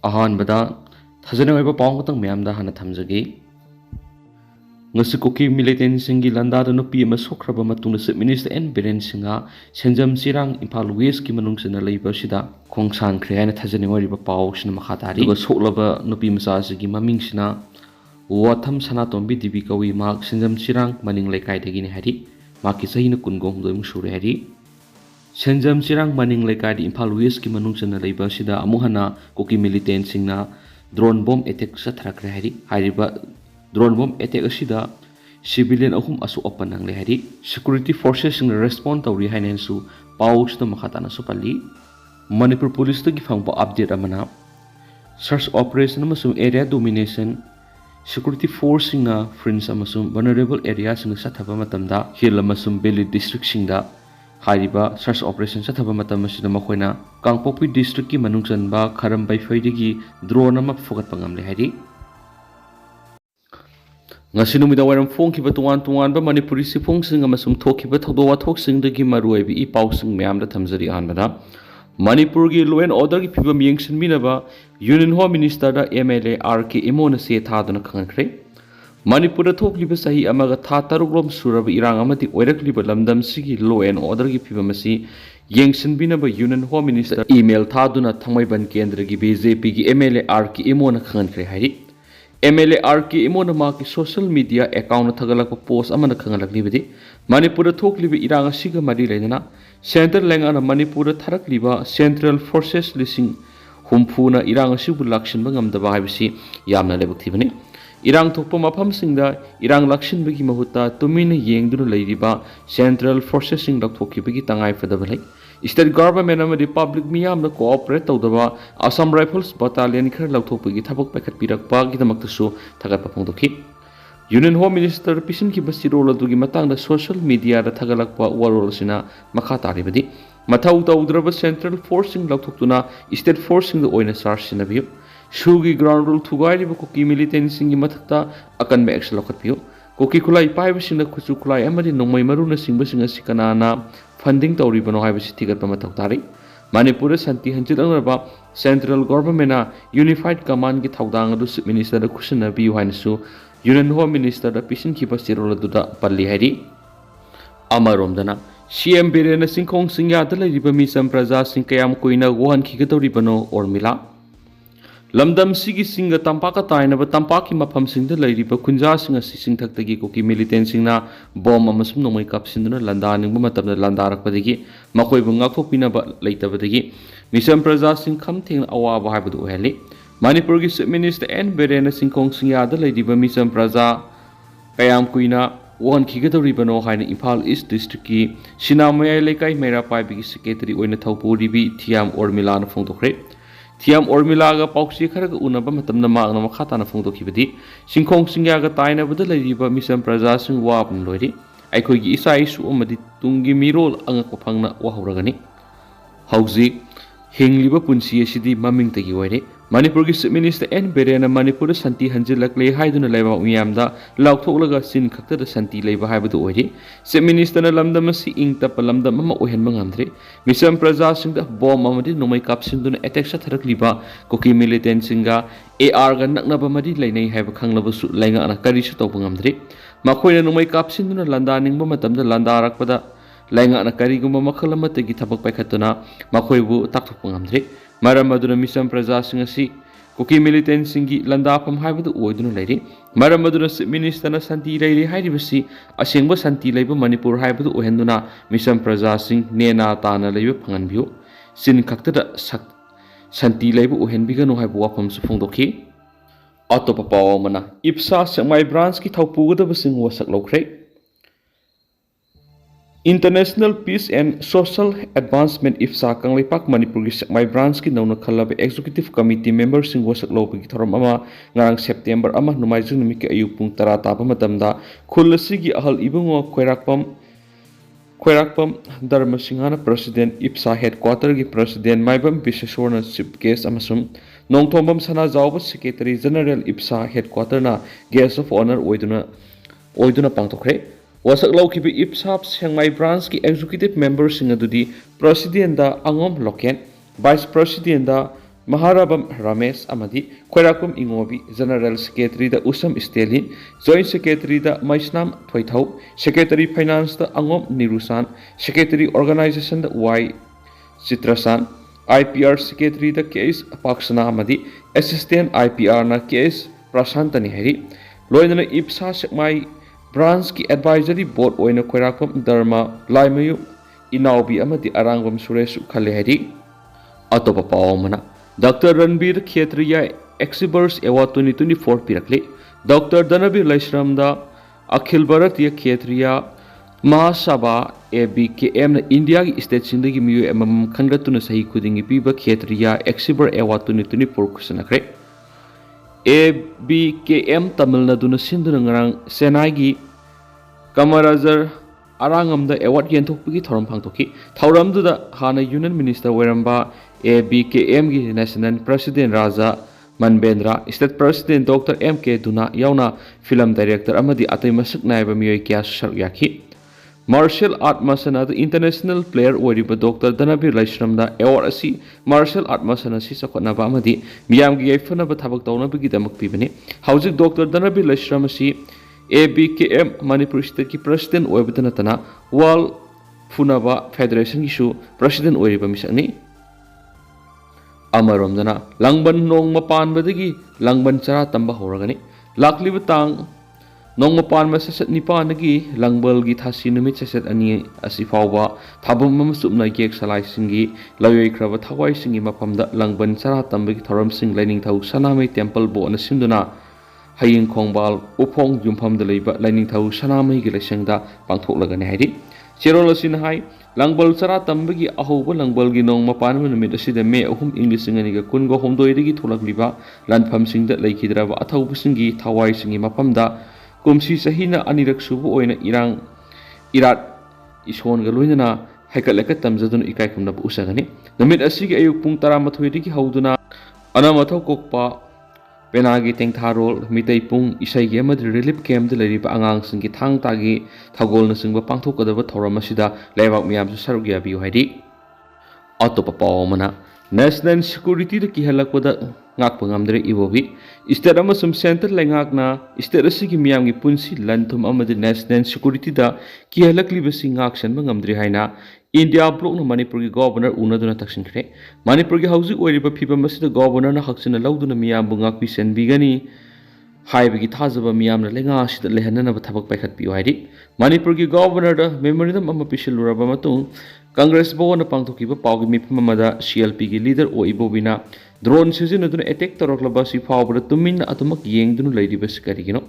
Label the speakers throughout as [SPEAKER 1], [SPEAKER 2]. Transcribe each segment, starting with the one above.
[SPEAKER 1] ꯑꯍꯥꯟꯕꯗ ꯊꯥꯖꯅ ꯑꯣꯏꯕ ꯄꯥꯎ ꯈꯛꯇꯪ ꯃꯌꯥꯝꯗ ꯍꯥꯟꯅ ꯊꯝꯖꯒꯦ ngasi koki militansingi landada nupi ama sokraba matungna Chief Minister CM Biren Senjam Chiranggi Imphal West ki manungsina leiba sida khongsankre haina thajani wariba paw sina makha tari duga soklaba nupi macha sigi maming sina watham sanatombi dibi kawi mak Senjam Chirang maning lekai dagi ni hari maki sahina kungong doi musure hari Senjam Chirang maning lekai di Imphal West ki manungsina leiba sida amuhana koki militansinga drone bomb attack sa thrakre hari hariba drone bomb attack asida civilian ahum asu open nang le hari security forces in respond to hainen su paus to makhatana su pali Manipur police to gifang pa update amana search operation amasum area domination security force na friends amasum vulnerable areas ng sathaba matamda hill amasum Beli district singda hariba search operation sathaba matam asida makoina Kangpopi district ki manungsan ba kharam bai faidigi drone ama fokat pangam le hari ngasi numida waram phongkiba tuan ba Manipuri sifungsing amasum thokiba thodo wathoksing dagi maruibi I pausing mayamda thamjari anbada Manipur gi law and order gi phibam yengsin minaba Union Home Minister da MLA RK Imona se thaduna khangkhre Manipur da thokliba sahi amaga tha taruklom suraba irang amati oirakliba lamdam sigi law and order gi phibam asi yengsin binaba Union Home Minister email thaduna thangmaiban kendra gi BJP gi MLA RK Imona khangkhre hari MLA RK Imona maki social media account thagalak post amana khangalak libidi Manipur thoklibi irang asiga mari leina center lengana Manipur tharakliba central forces lising humphuna irang asibu lakshin bangam daba haibisi yamna lebak thibani irang thokpa mafam singda irang lakshin bagi mahuta tumina yengduna leiriba central forces sing lakthokhibagi tangai fadabalai State government amadi public miyam na cooperate tawdaba Assam Rifles Battalion khar lauthopi thabak pakhat pirakpa gidamaktasu thagat papongdokhi Union Home Minister pisin ki basi role adugi matangda social media da thagalakpa warol sina makha taribadi mathau tawdraba central forcing lauthoktuna state forcing the oina sar sinabiyo sugi ground rule thugairiba koki militant singi mathakta akan me action lokatpiyo koki khulai paiba singa khuchu khulai amadi nongmai maruna singba singa sikanana funding tawribano haibasi thigatpa mathau tari Manipur santi hanjidangraba central government unified command gi thaudang adu Chief Minister khusna bi hainasu Union Home Minister da pisin ki basirol duda palli hari amaromdana CM Biren Senjam singya da leriba misam praja sing kayam koina gohan khigatawribano ormila lamdam sigi singa tampaka tainaba tampaki mafam singda leiriba kunja singa sising thaktagi koki militant singna bom amasum nomai kapsinduna landa ningba matamda landarakpadagi makoibu ngakthokpinaba leitabadagi misam praja sing khamtheng awaba haibadu oheli Manipur gi Chief Minister CM Biren Senjam singya da leiriba misam praja kayam kuina wan khigatawribano haina Imphal East district ki Sinamaya lekai mera paibigi secretary oina thawpuribi thiam ormilana phongdokre Thiam Ormilaga Pauxi Karaga Unaba Matamna Magna Makhatana Fungdokibadi, Senjam Singyaga Taina Budalaiba Misam Praja Sing Wabn Lori, Aikogi Isaisu Umadi Tungi Mirol Angakopangna Wahuragani. Hausi, Hingliba Punsi Sidi Maming Tagi Manipur Chief Minister CM Biren Manipur Santi Hanjilak Lay Haiduna Leva Uyamda, Lautolaga Sin Kakta Santi Leva Habadu Ori, Chief Minister Lamdamasi Ing Tapalamda Mama Ohen Mangamdre, Misam Praja Sing the bomb Mamadi Nomai Kapsindun attack Satarakliba, Koki militant singa, AR Ganaknabamadi Lane have a Kanglabu Langa and a Karisha Topangamdre, Makoina Nomai Kapsindun Landaning Mamatam the Landarakpada, Langa and a Kariguma Makalamata Gitabak Pakatuna, Makoibu Taktopangamdre. Maramaduna misam praja singasi koki militant singi landapam haibadu oiduna leiri maramaduna Chief Minister na santi leiri hairibasi asengba santi leiba Manipur haibadu ohenduna misam praja sing nena tana leiba phanganbiyo sin khaktada santi leiba ohenbigano haibu wafam su phongdokhi atopa pawamana IPSA semai branch ki thaupugadaba sing wasak lokre International Peace and Social Advancement IPSA Kangleipak Manipur gi Sekmai branch ki nauna khalabe executive committee members sing wasak lobi thoram ama ngarang September ama numaiju numi ki ayuk pung 10 tapa matamda khulasi gi ahal ibungo khoirakpam Dharma Singhana president IPSA headquarter gi president Maibam Biseshwarna chief guest amasum nongthombam sana jawba secretary general IPSA headquarter na guest of honor oiduna pangtokre wasak laukibi IPSA Sengmai branch ki executive members sing adudi president da Angom Loken vice president da Maharabam Ramesh Amadi, Kwerakum Ingobi, General Secretary the Usam Stelin, Joint Secretary the Maisnam Twaithau, Secretary Finance the Angom Nirusan, Secretary Organization the Y Citrasan, IPR Secretary the Case Paksana Amadi, Assistant IPR na Case Prasantani Hari, Loyana Ipsa Sekmai Branch ki Advisory Board Oina Kwerakum Dharma Laimayu Inaubi Amadi Arangam Suresh Khalehari, Atopa Paomana. Dr. Ranbir Khetriya Exhibitors Award 2024 Pirakli, Dr. Dhanabir Laishramda Akhil Bharatiya Khetriya Mahasabha ABKM India State Sindagi Miyu Emam Khangatuna Sahi Kudingi Piba Khetriya Exhibitor Award 2024 Kusanakre ABKM Tamil Nadu Sindunangarang Senagi Kamarajar Arangamda Award Yentukpi Thoram Pangtoki, Thauramduda Hana Union Minister Weramba ABKM की national president राजा मनबेंद्रा state president doctor MK दुना यावना film director अमदी अतै मसक नायबा मियोय क्या sir याखी martial art मसना द इंटरनेशनल प्लेयर ओरिबा डॉक्टर धनबीर लाइश्रमदा एवार्ड असि मार्शल आर्ट मसना सि सखनाबा अमदी मियामगी याइफनबा थबक तौनबगी दमक पिबने हौजिक डॉक्टर धनबीर लाइश्रम असि ABKM मणिपुर स्टेट की प्रेसिडेंट ओइबदना तना वर्ल्ड फुनाबा फेडरेशन की प्रेसिडेंट ओरिबा मिसकनी अमरोमदना लंगबन नोंग मपान बदगी लंगबन चरा तंबा होरगनी लाकलिब तांग नोंग मपान मससत निपानगी लंगबल की थासी नुमित ससत अनि असि फावबा थाबम मसुबना केक सलाइ सिंगी लयोइख्रब थवाइ सिंगी मफमदा लंगबन चरा तंबगी थरम सिंग लाइनिंग थाउ सनामै टेम्पल बोन सिंदुना हयिंग खोंगबाल उफोंग जुमफमदा लैबा लाइनिंग थाउ सनामै गी लैसंगदा पांथोकलगने हाइदि चेरोलसिन हाइ लंगबल चरा तंबगी अहोब लंगबल की नोंग मपान नुमित असिदा मे अहुम इंग्लिश सिंगनिगा कुनगो होमदोइदगी थोलकलिबा लानफम सिंगदा लैखिद्राबा अथौब सिंगी थवाइ सिंगी मफमदा कुमसी सहीना अनिरक सुबु ओइना इरात इशोनगा लोइना हैकलक तमजदुन इकाइखुमना उसगनी नुमित असिगी अयुक पुंग 13 हौदुना अनामथौ कोकपा पेनागी तेंथारोल मितै पुंग इसैगी अमदि रिलीफ कैम्प लैरिबा आंगांसिंगी थांग तागी थगोलना सिंगबा पांथोकदबा थौरम असिदा लेबाक मियामसु सरुक याबियु हाइदि अतोपा पावमना नेशनल सिक्योरिटी द किहलकपदा ngakpa ngamdre ibobi state amasum central lengakna state asigi miyamgi punsi lanthum amadi national security da kihalakli basi ngaksan ngamdre haina India block na Manipur gi governor unaduna taksinkhre Manipur gi hausi oiriba phibam asida governor na haksina lauduna miyambu ngakpi senbigani haibagi thajaba miyamna lenga asida lehanana ba thabak paikhat pi haidi Manipur gi governor da memorandum amma pisiluraba matung Congress bawna pangthokiba pawgi mifam amada CLP gi leader o ibobina drone sizinaduna attack toroklaba si fawbra tumin atumak yengdunu leiriba sikarigino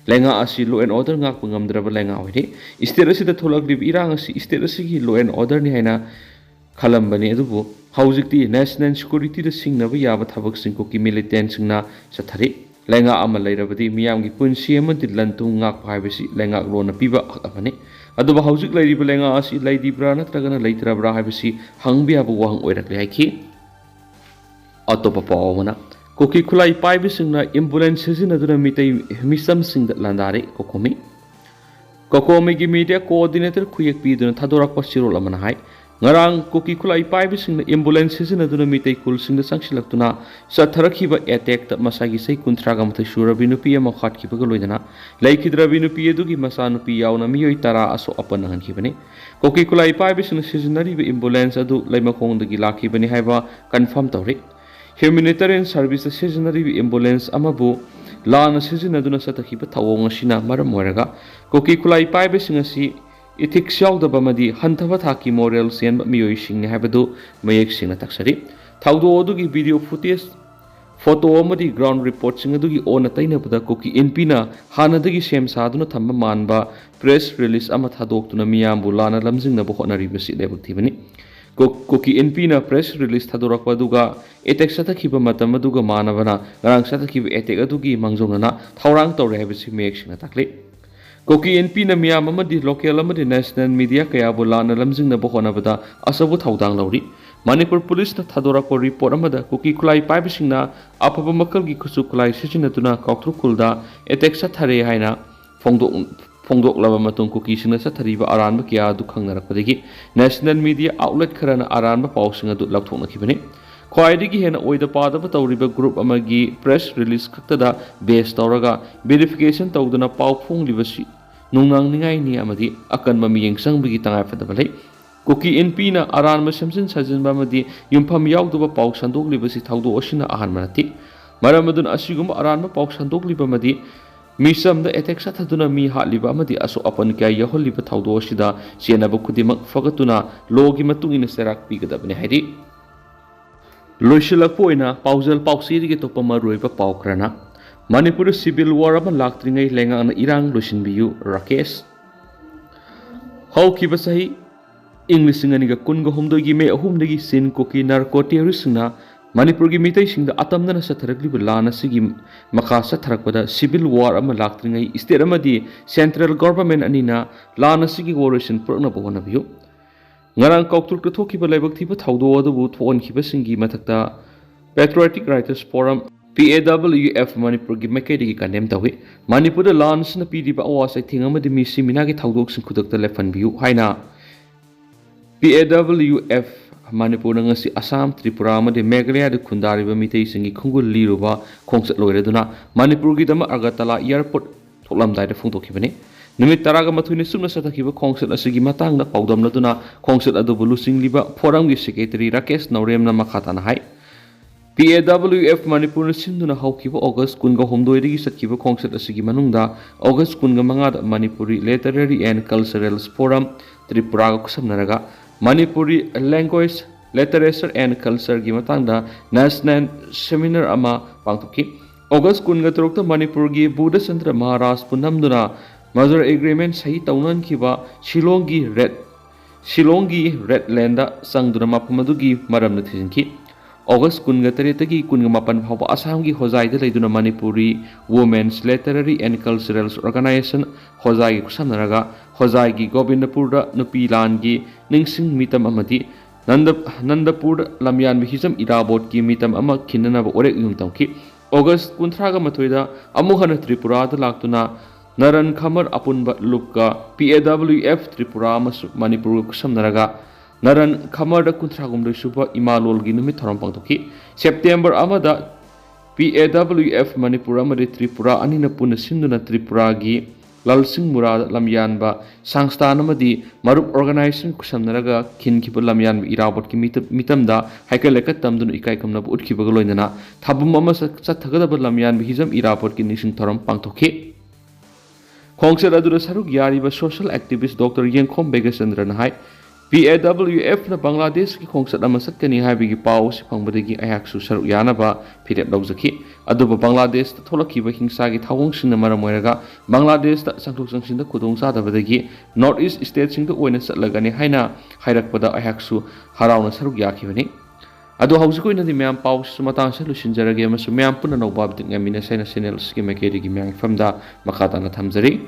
[SPEAKER 1] lenga asi law and order ngak pangamdraba lenga hoide state asida tholak irang asi state asigi law and order ni haina khalambani adubu haujikti national security da singnaba yaba thabak singko ki militant singna sathari lenga ama leirabadi miyamgi punsi amadi lantung ngak haibasi lenga lona piba amani aduba haujik leiriba lenga asi leidibra natragana leitrabra haibasi hangbiaba wahang oirak lehaiki अतोपा पावमना कोकी खुलाई पाइबिसिंगना ambulance सिजिनदुना मितै मिसमसिंगदा लांदारे कोकोमी कोकोमीगी media coordinator खुयेक पीदुना थादोराकपा सिरोल अमना हाय ngarang koki khulai paibisingna ambulance sizinaduna mitei kulsingda sangsilakuna satharakiba attack ta masagi sei kuntraga mathai surabi nupi ama khatkibaga loidana laikhidrabi nupi edugi masa nupi yauna miyoi tara aso apan hankhibani koki khulai paibisingna sizinari ambulance adu laimakongdagi lakhibani haiba confirm tawri humanitarian service seasonary ambulance amabu lana seasonaduna satakhiba thawong asina maram moraga koki khulai paibe singasi ethics yaudaba madi hanthaba thaki moral sen miyoi sing habadu mayek singna taksari thawdo odugi video footage photo amadi ground report sing adugi ona taina bada koki NP na hanadagi sem saduna thamba manba press release ama thadoktuna miyambu lana lamjingna bo honari basi lebakthibani कोकी NP ना press release थादोरकपा दुगा attack सतखिबा मतम दुगा मानबना ngarang सतखिबा attack अदुगी मंगजोंगना थावरांग तौरे हाबिसि मेक्सिना ताकले कोकी NP ना मियाम अमदि local अमदि national media कया बुलाना लमजिंगना बखोनाबदा असबु थावदांग लौरी Manipur police ना थादोरकपा रिपोर्ट अमदा कोकी खुलाई पाइबिसिंगना अफबा मकलगी खुसु खुलाई सिजिनतुना कौथ्रुकुलदा एटेक सथरे हाइना फोंदोकलबा मतुंग कुकी सिंगना सथरिबा अरानबा किया दु खंगनरकपदगी नेशनल मीडिया आउटलेट खरना अरानबा पाउसिंग अदु लौथोनखिबनि ख्वाइदगी हेन ओइदा पादब तौरिबा ग्रुप अमगी प्रेस रिलीज खक्तदा बेस तौरगा वेरिफिकेशन तौदना पाउ फोंगलिबसी नुंगांगनिंगाइनी अमदी अकनबा मियेंग संगबगी तंगाइफदबा लै कुकी एनपीना अरानबा सेमसिन सजिनबा अमदी युमफम याउदबा पाउ संदोकलिबसी थौदो असिना अहानबा नति मरम अदुन असिगुम अरानबा पाउ संदोकलिबा अमदी मिसमदा एटेक साथदुना मी हालिबा अमदी असो अपन क्या यहोलिबा थौदो असिदा सेनबा खुदिमक फगतुना लोगी मतुंगिना सेराक पिगदबने हाइदि लोइसिलकपो ओइना पाउजल पाउसीरिगे तोपा मरुइबा पाउखरना मणिपुर सिविल वार अमा लाक्त्रिङै लेंगाना इरांग लोइसिनबियु राकेश हौखिबा सही इंग्लिश कुनगा हुमदोगी मे अहुमदगी सिन कोकी नार्को टेररिस्टना मणिपुर की मितैसिंगदा अतमदना सथरकलिबा लान असिगी मखा सथरकपदा सिविल वार अमा लाक्त्रिङै state अमदी central government अनिना lawn असिगी वॉरेशन पुरकनबा होनबियु ngarang kauktur ka thokiba laibak thiba thaudo adubu thonkiba singi mathakta patriotic writers forum PAWF manipur gi makai gi kandem tawi manipur da lans na pdiba awasai thingamadi mi simina gi thaudok sing khudakta lefan biu haina PAWF manipur na ngasi assam tripura amade meghalaya da khundariba mitei singi khungul liruba khongsat loireduna manipur gi dama agartala airport thoklamdai da phungtokibani Numit taraga mathuini sumna sathakiba khongset asigi matangna paudamladuna khongset adubu lusingliba forum gi secretary Rakesh Nauremna makhatana hai PAWF Manipur sinduna haukiba August kunga homdoidigi satkiba khongset asigi manungda August kunga mangada Manipuri Literary and Cultural Forum Tripura ga kusamnaraga Manipuri Language Literature and Culture gi matangda national seminar ama pangthoki August kunga turukta Manipur gi Buddha Center Maharaj punamduna Mother agreement sahi taunan kiba Shillongi red landa sangduna mapamadugi maramna thisinki August kunga taretagi kunga mapan phawba Assam gi hozai da leiduna Manipuri Women's Literary and Cultural Organization hozai gi kusamnaraga hozai gi Gobindapur da nupi lan gi ningsing mitam amadi Nandapur lamyan hizam irabot gi mitam ama khinana ba orek yumtamki August kunthraga mathoida amuhana Tripura da laktuna Naran Khamar Apunba Lukka PAWF Tripura Manipur Kusamnaraga Naran Khamar da Kuntragum de Suba Imalol Ginumi Tarampangtoki September Amada PAWF Manipura Madi Tripura Anina Puna Sinduna Tripura gi Lalsing Murad Lamyanba Sangstanamadi Marup Organization Kusamnaraga Kinkipa Lamyan Irabot ki mitamda Haikaleka Tamdun Ikaikamna Utkibagaloinana Tabumama Satagada Lamyan Hizam Irabot ki Nishin Taram Pangtoki Khongset adura saruk yariba social activist Dr. Yengkhom Begasandran hai PAWF na Bangladesh ki khongset ama satkani haibigi pau si phangbadagi ayaksu saruk yanaba phirep lawjaki aduba Bangladesh ta tholakiba hingsa gi thawong sinna maram oiraga Bangladesh ta sangthok sangsinda khudong sadabadagi North East state singda oina satlagani haina hairakpada ayaksu harauna saruk yakibani adu hausi koina di myam pau sumatang sa lusinjarage amasu myam puna nobab ding amina sena channel ski makeri gi myang famda makata na thamjari